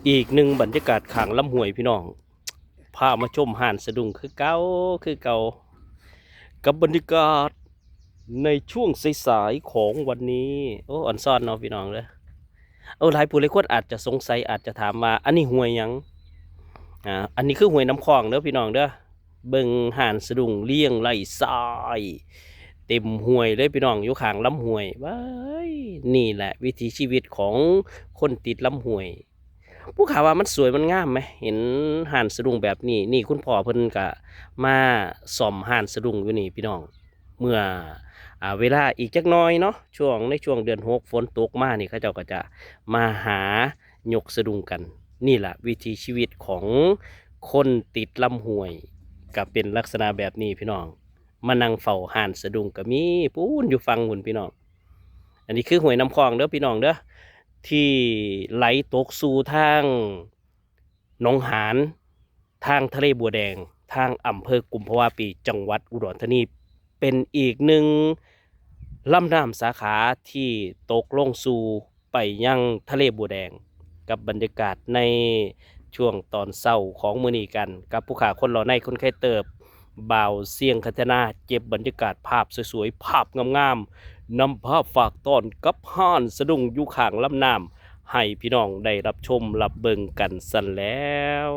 อีกหนึ่งบรรยากาศข้างลำห้วยพี่น้องพามาชมหาดสะดุ้งคือเก่ากับบรรยากาศในช่วงสายๆของวันนี้โอ้อ่อนซ่อนเนาะพี่น้องเลยหลายผู้หลายคนอาจจะสงสัยอาจจะถามว่าอันนี้ห้วยหยังอันนี้คือห้วยน้ำคลองเด้อพี่น้องเด้อเบิ่งหาดสะดุ้งเลี้ยงไหลทรายเต็มห้วยเลยพี่น้องอยู่ข้างลำห้วยว้ายนี่แหละวิถีชีวิตของคนติดลำห้วย ผู้ข่าวว่ามันสวยมันงามไหมเห็นห่านสะดุ้งแบบนี้นี่คุณพ่อเพิ่นก็มาซ่อมห่านสะดุ้งอยู่นี่พี่น้องเมื่อเวลาอีกจักหน้อยเนาะในช่วงเดือน6ฝนตกมานี่เขาเจ้าก็จะมาหายกสะดุ้งกันนี่แหละวิถีชีวิตของคนติดลำห้วยก็เป็นลักษณะแบบนี้พี่น้องมานั่งเฝ้าห่านสะดุ้งก็มีปูนอยู่ฟังหุ่นพี่น้องอันนี้คือห้วยน้ำคลองเด้อพี่น้องเด้อ ที่ไหลตกสู่ทางหนองหานทางทะเลบัวแดงทางอำเภอกุมภาวะปีจังหวัดอุดรธานีเป็นอีกหนึ่งลำน้ำสาขาที่ตกลงสู่ไปยังทะเลบัวแดงกับบรรยากาศในช่วงตอนเศร้าของมื้อนี้กันกับผู้ขาคนหล่อในคนไข้เติบบ่าวเสียงคัฒนาเก็บบรรยากาศภาพสวยๆภาพงามๆ นำภาพฝากตอนกับห้านสะดุ้งอยู่ข้างลำน้ำให้พี่น้องได้รับชมรับเบิ่งกันสั่นแล้ว